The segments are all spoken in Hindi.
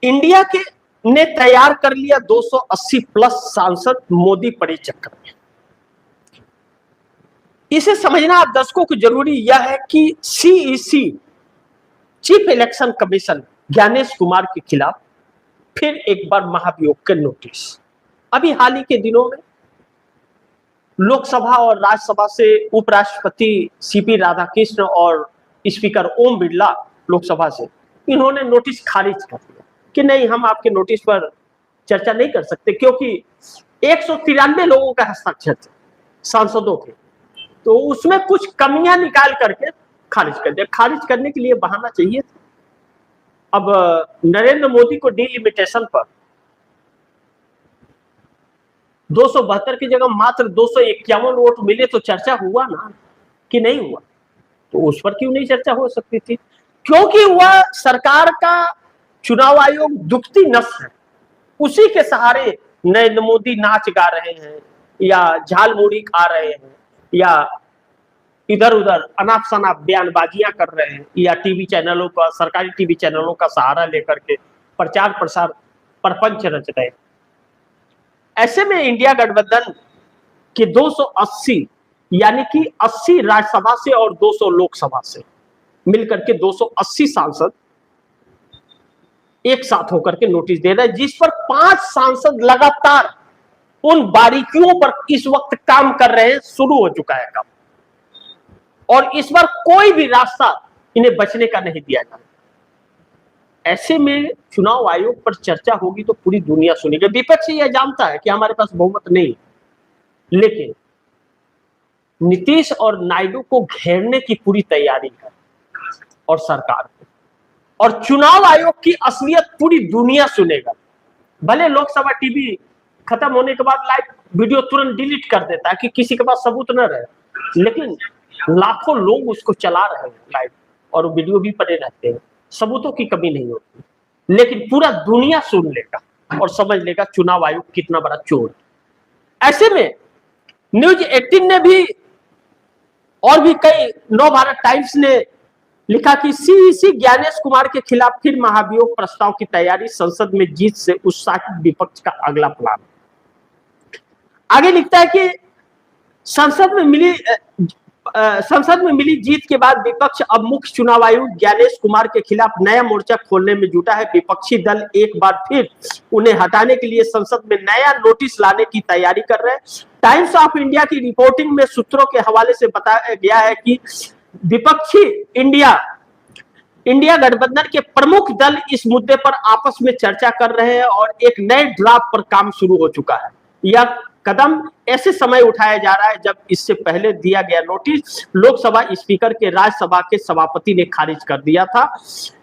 इंडिया के ने तैयार कर लिया 280 प्लस सांसद मोदी पड़े चक्कर में। इसे समझना आप दर्शकों को जरूरी यह है कि CEC chief election commission Gyanesh Kumar के खिलाफ फिर एक बार महाभियोग के नोटिस। अभी हाल ही के दिनों में लोकसभा और राज्यसभा से उपराष्ट्रपति सीपी राधाकृष्ण और स्पीकर ओम बिरला लोकसभा से इन्होंने नोटिस खारिज कर दिया कि नहीं, हम आपके नोटिस पर चर्चा नहीं कर सकते, क्योंकि 193 लोगों का हस्ताक्षर थे सांसदों के, तो उसमें कुछ कमियां निकाल करके खारिज कर दिया। खारिज करने के लिए बहाना चाहिए था। अब नरेंद्र मोदी को डिलिमिटेशन पर 272 की जगह मात्र 251 वोट मिले तो चर्चा हुआ ना, कि नहीं हुआ? तो उस पर क्यों नहीं चर्चा हो सकती थी? क्योंकि वह सरकार का चुनाव आयोग दुखती नस है। उसी के सहारे नरेंद्र मोदी नाच गा रहे हैं या झाल मुड़ी खा रहे हैं या इधर उधर अनाप शनाप बयानबाजियां कर रहे हैं या टीवी चैनलों का, सरकारी टीवी चैनलों का सहारा लेकर के प्रचार प्रसार प्रपंच रच रहे हैं। ऐसे में इंडिया गठबंधन के 280 यानी कि 80 राज्यसभा से और 200 लोकसभा से मिलकर के 280 सांसद एक साथ होकर के नोटिस दे रहे हैं, जिस पर 5 सांसद लगातार उन बारीकियों पर इस वक्त काम कर रहे हैं। शुरू हो चुका है काम और इस बार कोई भी रास्ता इन्हें बचने का नहीं दिया जाएगा। ऐसे में चुनाव आयोग पर चर्चा होगी तो पूरी दुनिया सुनेगी। विपक्ष यह जानता है कि हमारे पास बहुमत नहीं, लेकिन नीतीश और नायडू को घेरने की पूरी तैयारी है और सरकार को, और चुनाव आयोग की असलियत पूरी दुनिया सुनेगा। भले लोकसभा टीवी खत्म होने के बाद लाइव वीडियो तुरंत डिलीट कर देता है कि किसी के पास सबूत न रहे, लेकिन लाखों लोग उसको चला रहे हैं लाइव और वीडियो भी पड़े रहते हैं, सबूतों की कमी नहीं होती। लेकिन पूरा दुनिया सुन लेगा और समझ लेगा चुनाव आयोग कितना बड़ा चोर है। ऐसे में न्यूज 18 ने भी और भी कई नव भारत टाइम्स ने लिखा कि सीईसी ज्ञानेश कुमार के खिलाफ फिर महाभियोग प्रस्ताव की तैयारी, संसद में जीत से उत्साहित विपक्ष का अगला प्लान। आगे लिखता है कि संसद में मिली जीत के बाद विपक्ष अब मुख्य चुनाव आयुक्त ज्ञानेश कुमार के खिलाफ नया मोर्चा खोलने में जुटा है। विपक्षी दल एक बार फिर उन्हें हटाने के लिए संसद में नया नोटिस लाने की तैयारी कर रहे हैं। टाइम्स ऑफ इंडिया की रिपोर्टिंग में सूत्रों के हवाले से बताया गया है कि विपक्षी इंडिया गठबंधन के प्रमुख दल इस मुद्दे पर आपस में चर्चा कर रहे हैं और एक नए ड्राफ्ट पर काम शुरू हो चुका है। यह कदम ऐसे समय उठाया जा रहा है जब इससे पहले दिया गया नोटिस लोकसभा स्पीकर के राज्यसभा के सभापति ने खारिज कर दिया था।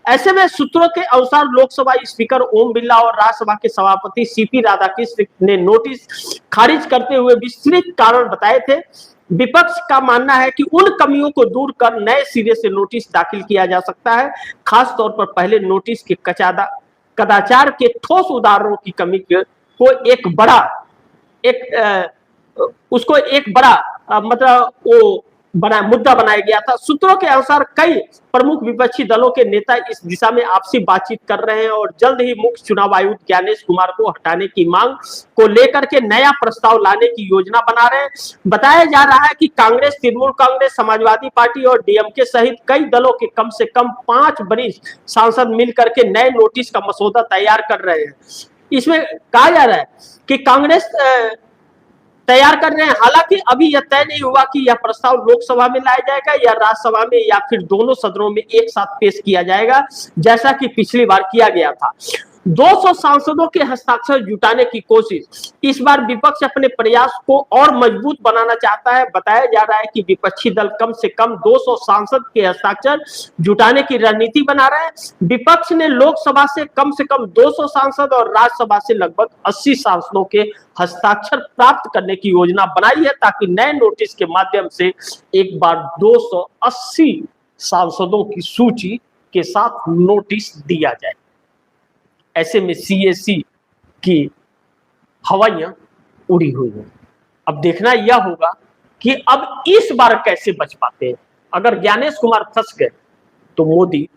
ऐसे में सूत्रों के अनुसार लोकसभा स्पीकर ओम बिरला और राज्यसभा के सभापति सीपी राधाकृष्ण ने नोटिस खारिज करते हुए विस्तृत कारण बताए थे। विपक्ष का मानना है कि उन कमियों को दूर कर नए सिरे से नोटिस दाखिल किया जा सकता है। खास तौर पर पहले नोटिस के कदाचार के ठोस उदाहरणों की कमी को एक बड़ा मुद्दा बनाया गया था। सूत्रों के अनुसार कई प्रमुख विपक्षी दलों के नेता इस दिशा में आपसी बातचीत कर रहे हैं और जल्द ही मुख्य चुनाव आयुक्त ज्ञानेश कुमार को हटाने की मांग को लेकर के नया प्रस्ताव लाने की योजना बना रहे हैं। बताया जा रहा है कि कांग्रेस, तृणमूल कांग्रेस, समाजवादी पार्टी और डीएमके सहित कई दलों के कम से कम 5 वरिष्ठ सांसद मिलकर के नए नोटिस का मसौदा तैयार कर रहे हैं। इसमें कहा जा रहा है कि कांग्रेस तैयार कर रहे हैं। हालांकि अभी यह तय नहीं हुआ कि यह प्रस्ताव लोकसभा में लाया जाएगा या राज्यसभा में या फिर दोनों सदनों में एक साथ पेश किया जाएगा, जैसा कि पिछली बार किया गया था। 200 सांसदों के हस्ताक्षर जुटाने की कोशिश। इस बार विपक्ष अपने प्रयास को और मजबूत बनाना चाहता है। बताया जा रहा है कि विपक्षी दल कम से कम 200 सांसद के हस्ताक्षर जुटाने की रणनीति बना रहे हैं। विपक्ष ने लोकसभा से कम 200 सांसद और राज्यसभा से लगभग 80 सांसदों के हस्ताक्षर प्राप्त करने की योजना बनाई है, ताकि नए नोटिस के माध्यम से एक बार 280 सांसदों की सूची के साथ नोटिस दिया जाए। ऐसे में सीएसी की हवाइयां उड़ी हुई हैं। अब देखना यह होगा कि अब इस बार कैसे बच पाते हैं। अगर ज्ञानेश कुमार फंस गए तो मोदी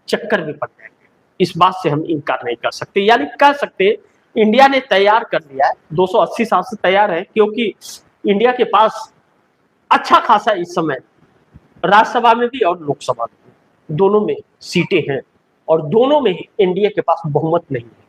चक्कर में पड़ जाएंगे। इस बात से हम इनकार नहीं कर सकते। यानी कह सकते इंडिया ने तैयार कर लिया है, 280 साल से तैयार है, क्योंकि इंडिया के पास अच्छा खासा इस समय राज्यसभा में भी और लोकसभा में दोनों में सीटें हैं, और दोनों में ही एनडीए के पास बहुमत नहीं है।